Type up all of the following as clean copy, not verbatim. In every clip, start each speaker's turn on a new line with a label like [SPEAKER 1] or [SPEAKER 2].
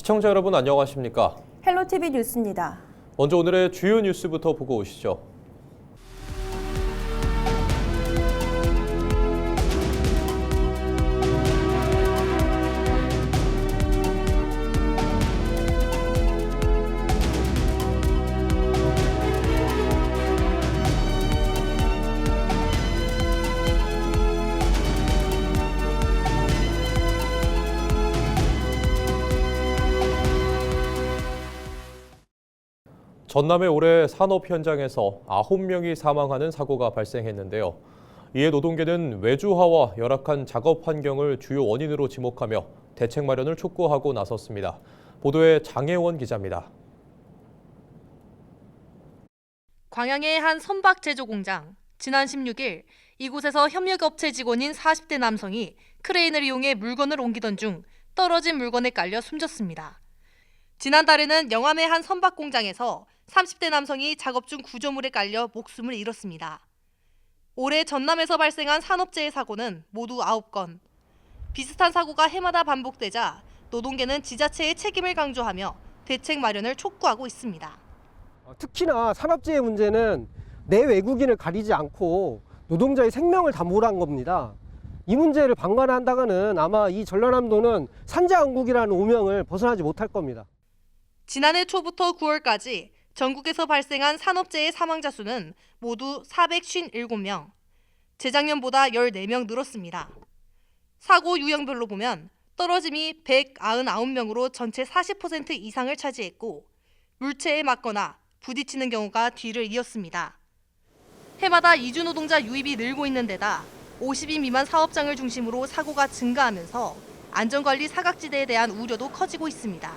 [SPEAKER 1] 시청자 여러분 안녕하십니까?
[SPEAKER 2] 헬로티비 뉴스입니다.
[SPEAKER 1] 먼저 오늘의 주요 뉴스부터 보고 오시죠. 전남의 올해 산업 현장에서 9명이 사망하는 사고가 발생했는데요. 이에 노동계는 외주화와 열악한 작업 환경을 주요 원인으로 지목하며 대책 마련을 촉구하고 나섰습니다. 보도에 장혜원 기자입니다.
[SPEAKER 3] 광양의 한 선박 제조 공장. 지난 16일 이곳에서 협력업체 직원인 40대 남성이 크레인을 이용해 물건을 옮기던 중 떨어진 물건에 깔려 숨졌습니다. 지난달에는 영암의 한 선박 공장에서 30대 남성이 작업 중 구조물에 깔려 목숨을 잃었습니다. 올해 전남에서 발생한 산업재해 사고는 모두 9건. 비슷한 사고가 해마다 반복되자 노동계는 지자체의 책임을 강조하며 대책 마련을 촉구하고 있습니다.
[SPEAKER 4] 특히나 산업재해 문제는 내 외국인을 가리지 않고 노동자의 생명을 담보한 겁니다. 이 문제를 방관한다가는 아마 이 전라남도는 산재왕국이라는 오명을 벗어나지 못할 겁니다.
[SPEAKER 3] 지난해 초부터 9월까지 전국에서 발생한 산업재해 사망자 수는 모두 457명, 재작년보다 14명 늘었습니다. 사고 유형별로 보면 떨어짐이 199명으로 전체 40% 이상을 차지했고 물체에 맞거나 부딪히는 경우가 뒤를 이었습니다. 해마다 이주 노동자 유입이 늘고 있는 데다 50인 미만 사업장을 중심으로 사고가 증가하면서 안전관리 사각지대에 대한 우려도 커지고 있습니다.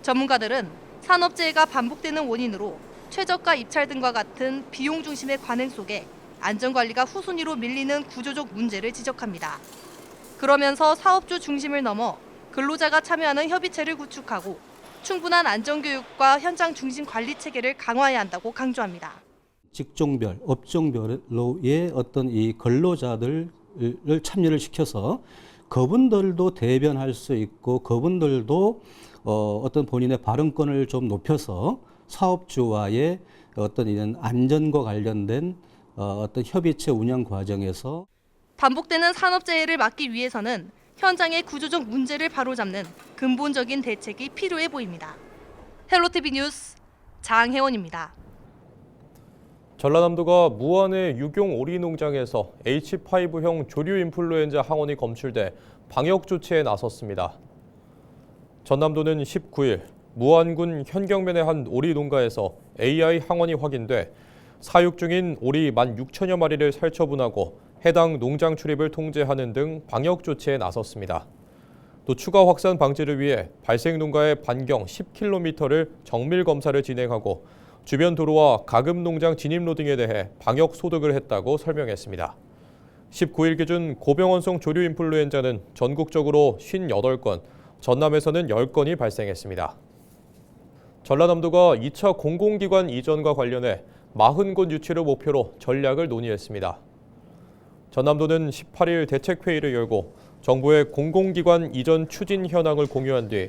[SPEAKER 3] 전문가들은 산업재해가 반복되는 원인으로 최저가 입찰 등과 같은 비용 중심의 관행 속에 안전관리가 후순위로 밀리는 구조적 문제를 지적합니다. 그러면서 사업주 중심을 넘어 근로자가 참여하는 협의체를 구축하고 충분한 안전교육과 현장 중심 관리 체계를 강화해야 한다고 강조합니다.
[SPEAKER 5] 직종별, 업종별로의 어떤 이 근로자들을 참여를 시켜서 그분들도 대변할 수 있고 그분들도 어떤 본인의 발언권을 좀 높여서 사업주와의 어떤 이런 안전과 관련된 어떤 협의체 운영 과정에서
[SPEAKER 3] 반복되는 산업재해를 막기 위해서는 현장의 구조적 문제를 바로잡는 근본적인 대책이 필요해 보입니다. 헬로티비 뉴스 장혜원입니다.
[SPEAKER 1] 전라남도가 무안의 유경 오리 농장에서 H5형 조류 인플루엔자 항원이 검출돼 방역 조치에 나섰습니다. 전남도는 19일 무안군 현경면의 한 오리 농가에서 AI 항원이 확인돼 사육 중인 오리 16,000여 마리를 살처분하고 해당 농장 출입을 통제하는 등 방역 조치에 나섰습니다. 또 추가 확산 방지를 위해 발생 농가의 반경 10km를 정밀 검사를 진행하고 주변 도로와 가금 농장 진입 로딩에 대해 방역 소독을 했다고 설명했습니다. 19일 기준 고병원성 조류 인플루엔자는 전국적으로 58건, 전남에서는 10건이 발생했습니다. 전라남도가 2차 공공기관 이전과 관련해 40곳 유치를 목표로 전략을 논의했습니다. 전남도는 18일 대책회의를 열고 정부의 공공기관 이전 추진 현황을 공유한 뒤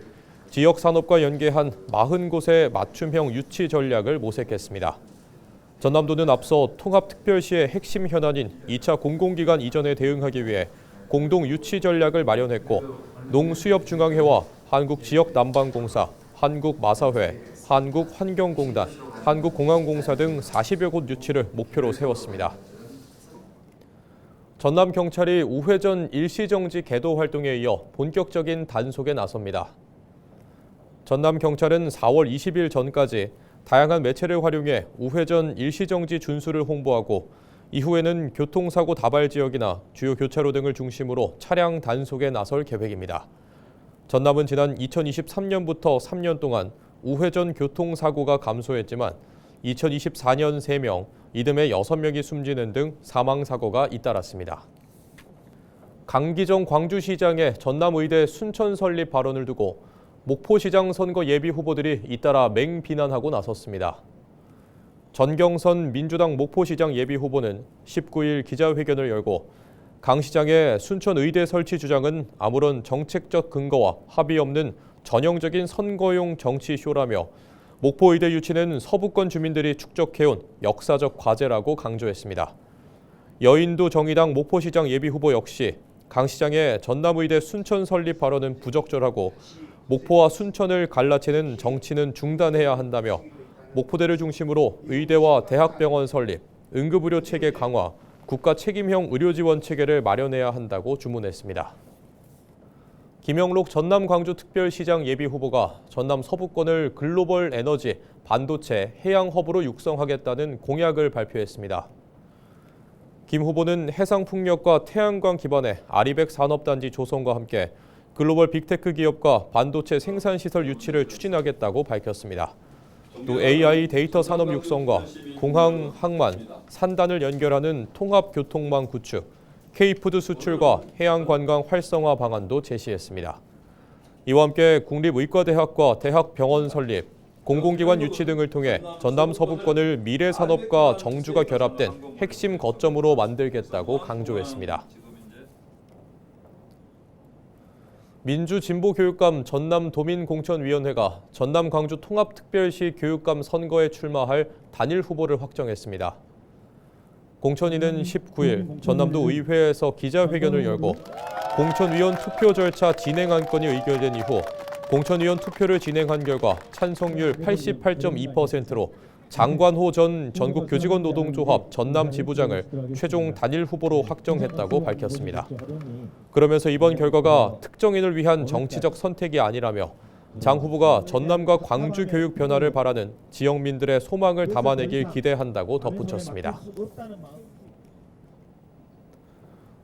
[SPEAKER 1] 지역 산업과 연계한 40곳의 맞춤형 유치 전략을 모색했습니다. 전남도는 앞서 통합특별시의 핵심 현안인 2차 공공기관 이전에 대응하기 위해 공동 유치 전략을 마련했고 농수협중앙회와 한국지역난방공사, 한국마사회, 한국환경공단, 한국공항공사 등 40여 곳 유치를 목표로 세웠습니다. 전남경찰이 우회전 일시정지 계도 활동에 이어 본격적인 단속에 나섭니다. 전남경찰은 4월 20일 전까지 다양한 매체를 활용해 우회전 일시정지 준수를 홍보하고 이후에는 교통사고 다발 지역이나 주요 교차로 등을 중심으로 차량 단속에 나설 계획입니다. 전남은 지난 2023년부터 3년 동안 우회전 교통사고가 감소했지만 2024년 3명, 이듬해 6명이 숨지는 등 사망사고가 잇따랐습니다. 강기정 광주시장의 전남의대 순천 설립 발언을 두고 목포시장 선거 예비 후보들이 잇따라 맹비난하고 나섰습니다. 전경선 민주당 목포시장 예비 후보는 19일 기자회견을 열고 강 시장의 순천 의대 설치 주장은 아무런 정책적 근거와 합의 없는 전형적인 선거용 정치쇼라며 목포 의대 유치는 서부권 주민들이 축적해온 역사적 과제라고 강조했습니다. 여인도 정의당 목포시장 예비후보 역시 강 시장의 전남의대 순천 설립 발언은 부적절하고 목포와 순천을 갈라치는 정치는 중단해야 한다며 목포대를 중심으로 의대와 대학병원 설립, 응급의료 체계 강화, 국가 책임형 의료 지원 체계를 마련해야 한다고 주문했습니다. 김영록 전남 광주특별시장 예비후보가 전남 서부권을 글로벌 에너지, 반도체, 해양 허브로 육성하겠다는 공약을 발표했습니다. 김 후보는 해상풍력과 태양광 기반의 아리백 산업단지 조성과 함께 글로벌 빅테크 기업과 반도체 생산시설 유치를 추진하겠다고 밝혔습니다. 또 AI 데이터 산업 육성과 공항, 항만, 산단을 연결하는 통합교통망 구축, K푸드 수출과 해양관광 활성화 방안도 제시했습니다. 이와 함께 국립의과대학과 대학병원 설립, 공공기관 유치 등을 통해 전남 서부권을 미래산업과 정주가 결합된 핵심 거점으로 만들겠다고 강조했습니다. 민주진보교육감 전남도민공천위원회가 전남 광주 통합특별시 교육감 선거에 출마할 단일 후보를 확정했습니다. 공천위는 19일 전남도 의회에서 기자회견을 열고 공천위원 투표 절차 진행 안건이 의결된 이후 공천위원 투표를 진행한 결과 찬성률 88.2%로 장관호 전 전국교직원노동조합 전남지부장을 최종 단일 후보로 확정했다고 밝혔습니다. 그러면서 이번 결과가 특정인을 위한 정치적 선택이 아니라며 장 후보가 전남과 광주 교육 변화를 바라는 지역민들의 소망을 담아내길 기대한다고 덧붙였습니다.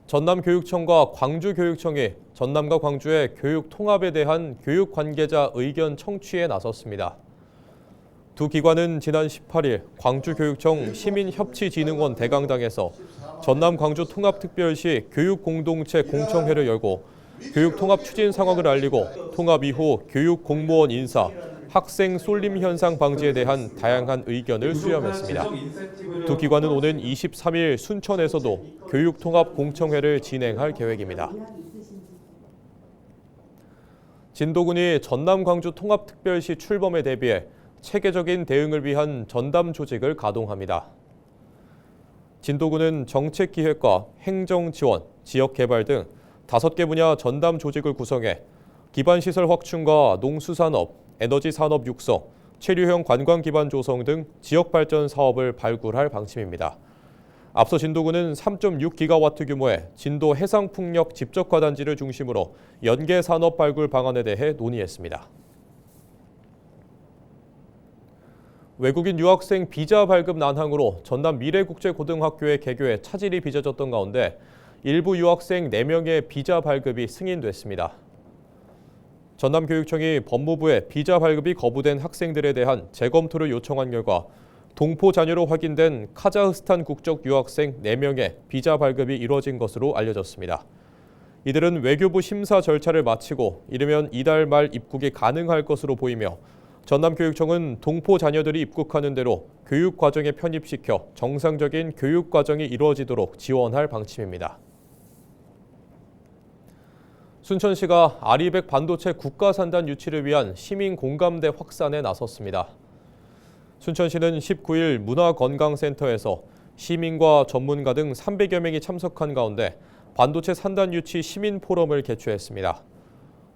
[SPEAKER 1] 전남교육청과 광주교육청이 전남과 광주의 교육 통합에 대한 교육 관계자 의견 청취에 나섰습니다. 두 기관은 지난 18일 광주교육청 시민협치진흥원 대강당에서 전남 광주 통합특별시 교육공동체 공청회를 열고 교육 통합 추진 상황을 알리고 통합 이후 교육 공무원 인사, 학생 쏠림 현상 방지에 대한 다양한 의견을 수렴했습니다. 두 기관은 오는 23일 순천에서도 교육 통합 공청회를 진행할 계획입니다. 진도군이 전남 광주 통합특별시 출범에 대비해 체계적인 대응을 위한 전담 조직을 가동합니다. 진도군은 정책기획과 행정지원, 지역개발 등 5개 분야 전담 조직을 구성해 기반시설 확충과 농수산업, 에너지산업 육성, 체류형 관광 기반 조성 등 지역발전 사업을 발굴할 방침입니다. 앞서 진도군은 3.6기가와트 규모의 진도 해상풍력 집적화단지를 중심으로 연계산업 발굴 방안에 대해 논의했습니다. 외국인 유학생 비자 발급 난항으로 전남 미래국제고등학교의 개교에 차질이 빚어졌던 가운데 일부 유학생 4명의 비자 발급이 승인됐습니다. 전남교육청이 법무부에 비자 발급이 거부된 학생들에 대한 재검토를 요청한 결과 동포 자녀로 확인된 카자흐스탄 국적 유학생 4명의 비자 발급이 이뤄진 것으로 알려졌습니다. 이들은 외교부 심사 절차를 마치고 이르면 이달 말 입국이 가능할 것으로 보이며 전남교육청은 동포 자녀들이 입국하는 대로 교육 과정에 편입시켜 정상적인 교육 과정이 이루어지도록 지원할 방침입니다. 순천시가 아리백 반도체 국가산단 유치를 위한 시민 공감대 확산에 나섰습니다. 순천시는 19일 문화건강센터에서 시민과 전문가 등 300여 명이 참석한 가운데 반도체 산단 유치 시민 포럼을 개최했습니다.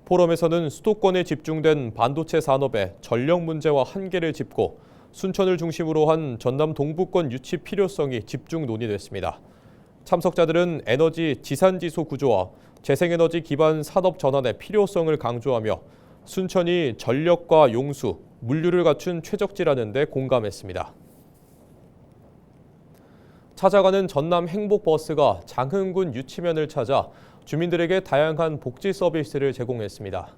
[SPEAKER 1] 포럼에서는 수도권에 집중된 반도체 산업의 전력 문제와 한계를 짚고 순천을 중심으로 한 전남 동부권 유치 필요성이 집중 논의됐습니다. 참석자들은 에너지 지산지소 구조와 재생에너지 기반 산업 전환의 필요성을 강조하며 순천이 전력과 용수, 물류를 갖춘 최적지라는 데 공감했습니다. 찾아가는 전남 행복버스가 장흥군 유치면을 찾아 주민들에게 다양한 복지 서비스를 제공했습니다.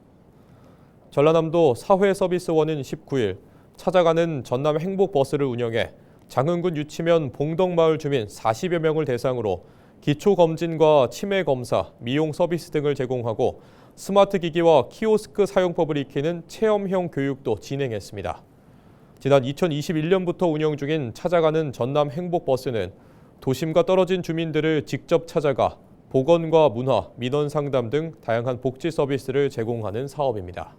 [SPEAKER 1] 전라남도 사회서비스원은 19일 찾아가는 전남 행복버스를 운영해 장흥군 유치면 봉덕마을 주민 40여 명을 대상으로 기초검진과 치매검사, 미용 서비스 등을 제공하고 스마트 기기와 키오스크 사용법을 익히는 체험형 교육도 진행했습니다. 지난 2021년부터 운영 중인 찾아가는 전남 행복버스는 도심과 떨어진 주민들을 직접 찾아가 보건과 문화, 민원 상담 등 다양한 복지 서비스를 제공하는 사업입니다.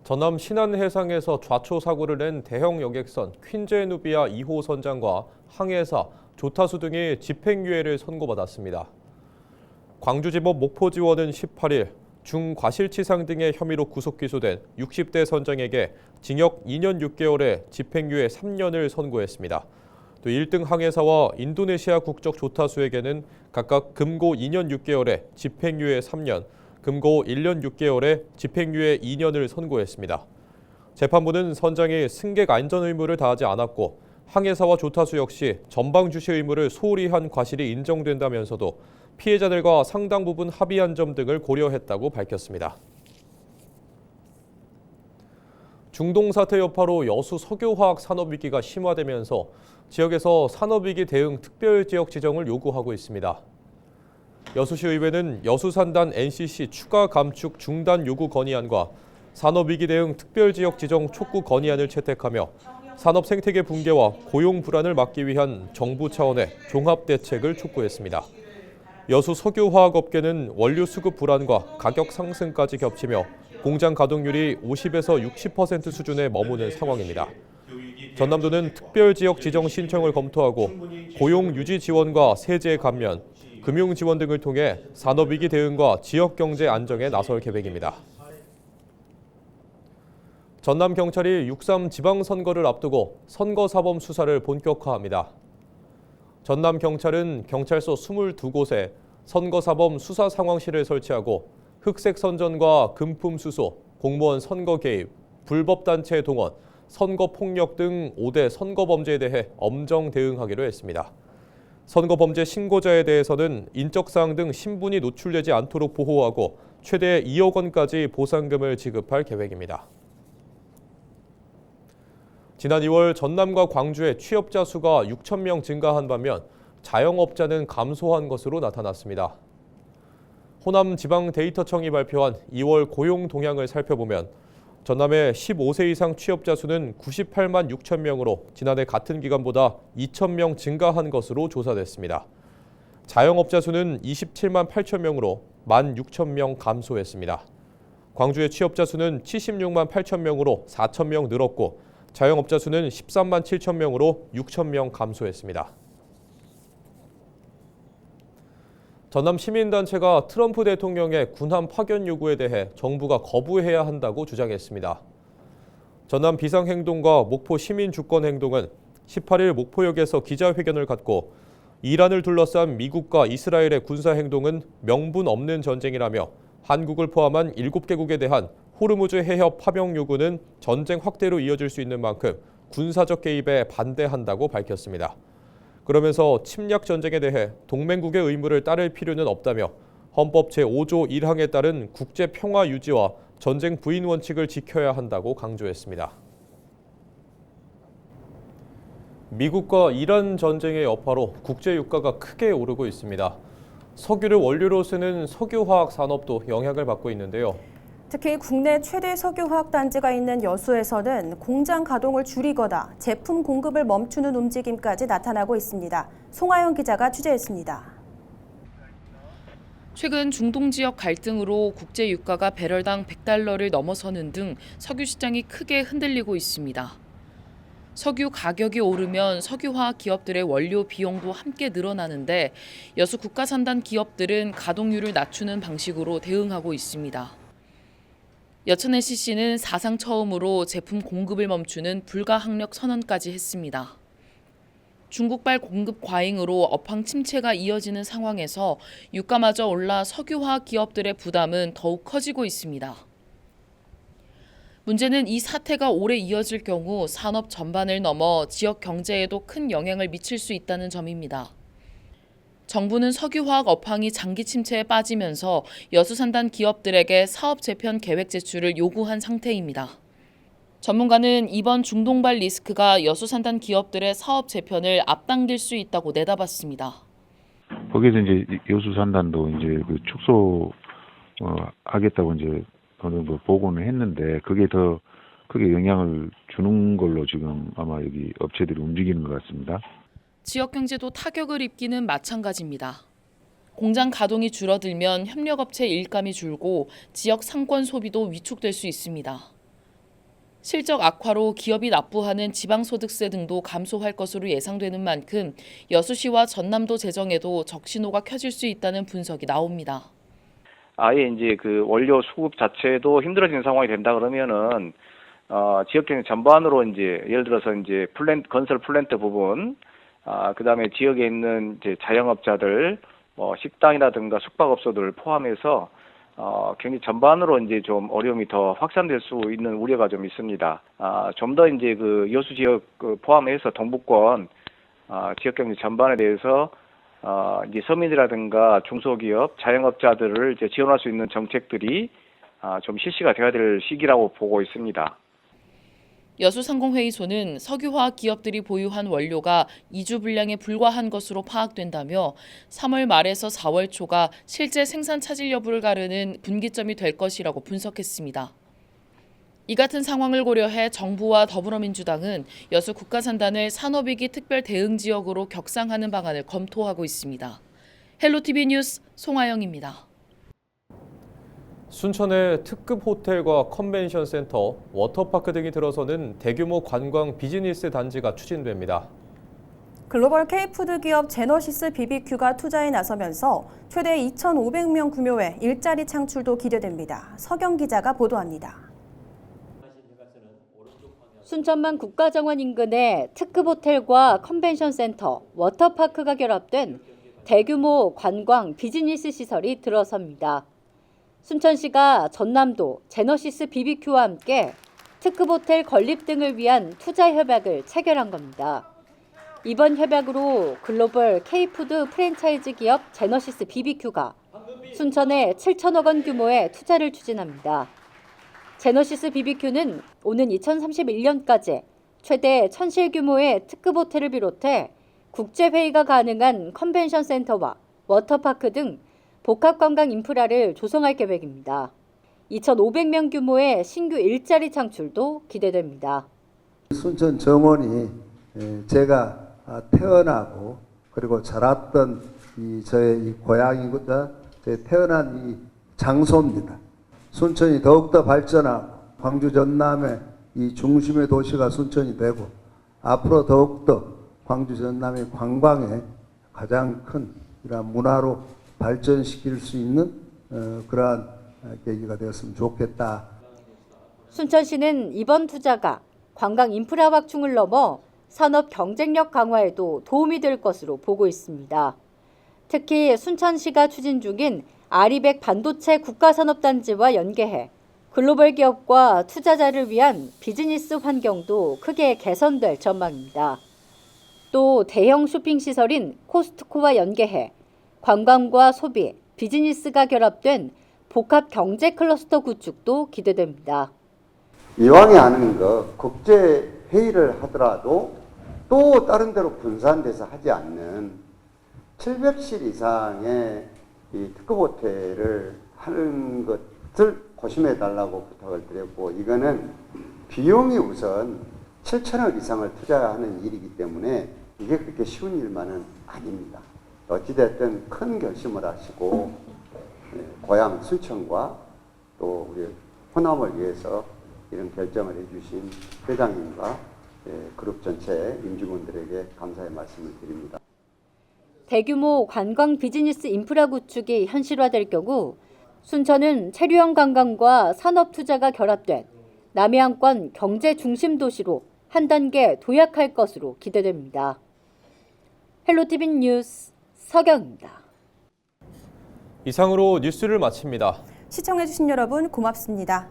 [SPEAKER 1] 전남 신안해상에서 좌초 사고를 낸 대형 여객선 퀸제 누비아 2호 선장과 항해사, 조타수 등이 집행유예를 선고받았습니다. 광주지법 목포지원은 18일 중과실치상 등의 혐의로 구속 기소된 60대 선장에게 징역 2년 6개월에 집행유예 3년을 선고했습니다. 또 1등 항해사와 인도네시아 국적 조타수에게는 각각 금고 2년 6개월에 집행유예 3년, 금고 1년 6개월에 집행유예 2년을 선고했습니다. 재판부는 선장이 승객 안전 의무를 다하지 않았고 항해사와 조타수 역시 전방 주시 의무를 소홀히 한 과실이 인정된다면서도 피해자들과 상당 부분 합의한 점 등을 고려했다고 밝혔습니다. 중동 사태 여파로 여수 석유화학 산업위기가 심화되면서 지역에서 산업위기 대응 특별지역 지정을 요구하고 있습니다. 여수시 의회는 여수 산단 NCC 추가 감축 중단 요구 건의안과 산업위기 대응 특별지역 지정 촉구 건의안을 채택하며 산업 생태계 붕괴와 고용 불안을 막기 위한 정부 차원의 종합 대책을 촉구했습니다. 여수 석유화학업계는 원료 수급 불안과 가격 상승까지 겹치며 공장 가동률이 50에서 60% 수준에 머무는 상황입니다. 전남도는 특별지역 지정 신청을 검토하고 고용 유지 지원과 세제 감면, 금융 지원 등을 통해 산업위기 대응과 지역 경제 안정에 나설 계획입니다. 전남경찰이 6.3 지방선거를 앞두고 선거사범 수사를 본격화합니다. 전남경찰은 경찰서 22곳에 선거사범 수사 상황실을 설치하고 흑색 선전과 금품 수소, 공무원 선거 개입, 불법 단체 동원, 선거 폭력 등 5대 선거범죄에 대해 엄정 대응하기로 했습니다. 선거범죄 신고자에 대해서는 인적사항 등 신분이 노출되지 않도록 보호하고 최대 2억 원까지 보상금을 지급할 계획입니다. 지난 2월 전남과 광주의 취업자 수가 6천 명 증가한 반면 자영업자는 감소한 것으로 나타났습니다. 호남지방데이터청이 발표한 2월 고용 동향을 살펴보면 전남의 15세 이상 취업자 수는 98만 6천 명으로 지난해 같은 기간보다 2천 명 증가한 것으로 조사됐습니다. 자영업자 수는 27만 8천 명으로 1만 6천 명 감소했습니다. 광주의 취업자 수는 76만 8천 명으로 4천 명 늘었고 자영업자 수는 13만 7천 명으로 6천 명 감소했습니다. 전남 시민단체가 트럼프 대통령의 군함 파견 요구에 대해 정부가 거부해야 한다고 주장했습니다. 전남 비상행동과 목포 시민주권행동은 18일 목포역에서 기자회견을 갖고 이란을 둘러싼 미국과 이스라엘의 군사행동은 명분 없는 전쟁이라며 한국을 포함한 7개국에 대한 호르무즈 해협 파병 요구는 전쟁 확대로 이어질 수 있는 만큼 군사적 개입에 반대한다고 밝혔습니다. 그러면서 침략 전쟁에 대해 동맹국의 의무를 따를 필요는 없다며 헌법 제5조 1항에 따른 국제 평화 유지와 전쟁 부인 원칙을 지켜야 한다고 강조했습니다. 미국과 이란 전쟁의 여파로 국제 유가가 크게 오르고 있습니다. 석유를 원료로 쓰는 석유화학 산업도 영향을 받고 있는데요.
[SPEAKER 2] 특히 국내 최대 석유화학 단지가 있는 여수에서는 공장 가동을 줄이거나 제품 공급을 멈추는 움직임까지 나타나고 있습니다. 송하영 기자가 취재했습니다.
[SPEAKER 6] 최근 중동 지역 갈등으로 국제 유가가 배럴당 $100를 넘어서는 등 석유 시장이 크게 흔들리고 있습니다. 석유 가격이 오르면 석유화학 기업들의 원료 비용도 함께 늘어나는데 여수 국가산단 기업들은 가동률을 낮추는 방식으로 대응하고 있습니다. 여천 NCC는 사상 처음으로 제품 공급을 멈추는 불가항력 선언까지 했습니다. 중국발 공급 과잉으로 업황 침체가 이어지는 상황에서 유가마저 올라 석유화학 기업들의 부담은 더욱 커지고 있습니다. 문제는 이 사태가 오래 이어질 경우 산업 전반을 넘어 지역 경제에도 큰 영향을 미칠 수 있다는 점입니다. 정부는 석유화학 업황이 장기 침체에 빠지면서 여수산단 기업들에게 사업 재편 계획 제출을 요구한 상태입니다. 전문가는 이번 중동발 리스크가 여수산단 기업들의 사업 재편을 앞당길 수 있다고 내다봤습니다.
[SPEAKER 7] 거기에서 이제 여수산단도 이제 그 축소 하겠다고 이제 어느 정도 보고는 했는데 그게 더 크게 영향을 주는 걸로 지금 아마 여기 업체들이 움직이는 것 같습니다.
[SPEAKER 6] 지역 경제도 타격을 입기는 마찬가지입니다. 공장 가동이 줄어들면 협력업체 일감이 줄고 지역 상권 소비도 위축될 수 있습니다. 실적 악화로 기업이 납부하는 지방소득세 등도 감소할 것으로 예상되는 만큼 여수시와 전남도 재정에도 적신호가 켜질 수 있다는 분석이 나옵니다.
[SPEAKER 8] 아예 이제 그 원료 수급 자체도 힘들어지는 상황이 된다 그러면은 지역 경제 전반으로 이제 예를 들어서 이제 건설 플랜트 부분, 그다음에 지역에 있는 이제 자영업자들, 뭐 식당이라든가 숙박업소들을 포함해서 경기 전반으로 이제 좀 어려움이 더 확산될 수 있는 우려가 좀 있습니다. 좀 더 이제 그 여수 지역 포함해서 동부권 지역 경제 전반에 대해서 이제 서민이라든가 중소기업, 자영업자들을 이제 지원할 수 있는 정책들이 좀 실시가 돼야 될 시기라고 보고 있습니다.
[SPEAKER 6] 여수상공회의소는 석유화학 기업들이 보유한 원료가 2주 분량에 불과한 것으로 파악된다며 3월 말에서 4월 초가 실제 생산 차질 여부를 가르는 분기점이 될 것이라고 분석했습니다. 이 같은 상황을 고려해 정부와 더불어민주당은 여수 국가산단을 산업위기 특별 대응 지역으로 격상하는 방안을 검토하고 있습니다. 헬로티비 뉴스 송하영입니다.
[SPEAKER 1] 순천의 특급 호텔과 컨벤션 센터, 워터파크 등이 들어서는 대규모 관광 비즈니스 단지가 추진됩니다.
[SPEAKER 2] 글로벌 K푸드 기업 제너시스 BBQ가 투자에 나서면서 최대 2,500명 규모의 일자리 창출도 기대됩니다. 서경 기자가 보도합니다.
[SPEAKER 9] 순천만 국가정원 인근에 특급 호텔과 컨벤션 센터, 워터파크가 결합된 대규모 관광 비즈니스 시설이 들어섭니다. 순천시가 전남도 제너시스 BBQ와 함께 특급 호텔 건립 등을 위한 투자 협약을 체결한 겁니다. 이번 협약으로 글로벌 K푸드 프랜차이즈 기업 제너시스 BBQ가 순천에 7천억 원 규모의 투자를 추진합니다. 제너시스 BBQ는 오는 2031년까지 최대 1,000실 규모의 특급 호텔을 비롯해 국제회의가 가능한 컨벤션 센터와 워터파크 등 복합관광 인프라를 조성할 계획입니다. 2,500명 규모의 신규 일자리 창출도 기대됩니다.
[SPEAKER 10] 순천 정원이 제가 태어나고 그리고 자랐던 저의 고향이고자 태어난 이 장소입니다. 순천이 더욱더 발전하고 광주 전남의 이 중심의 도시가 순천이 되고 앞으로 더욱더 광주 전남의 관광의 가장 큰 이런 문화로 발전시킬 수 있는 그러한 계기가 되었으면 좋겠다.
[SPEAKER 9] 순천시는 이번 투자가 관광 인프라 확충을 넘어 산업 경쟁력 강화에도 도움이 될 것으로 보고 있습니다. 특히 순천시가 추진 중인 아리백 반도체 국가산업단지와 연계해 글로벌 기업과 투자자를 위한 비즈니스 환경도 크게 개선될 전망입니다. 또 대형 쇼핑시설인 코스트코와 연계해 관광과 소비, 비즈니스가 결합된 복합 경제 클러스터 구축도 기대됩니다.
[SPEAKER 10] 이왕에 하는 거 국제 회의를 하더라도 또 다른 데로 분산돼서 하지 않는 700실 이상의 이 특급 호텔을 하는 것을 고심해 달라고 부탁을 드렸고, 이거는 비용이 우선 7천억 이상을 투자하는 일이기 때문에 이게 그렇게 쉬운 일만은 아닙니다. 어찌됐든 큰 결심을 하시고 고향 순천과 또 우리 호남을 위해서 이런 결정을 해주신 회장님과 그룹 전체 임직원들에게 감사의 말씀을 드립니다.
[SPEAKER 9] 대규모 관광 비즈니스 인프라 구축이 현실화될 경우 순천은 체류형 관광과 산업 투자가 결합된 남해안권 경제 중심 도시로 한 단계 도약할 것으로 기대됩니다. 헬로티비 뉴스 서경입니다.
[SPEAKER 1] 이상으로 뉴스를 마칩니다.
[SPEAKER 2] 시청해주신 여러분 고맙습니다.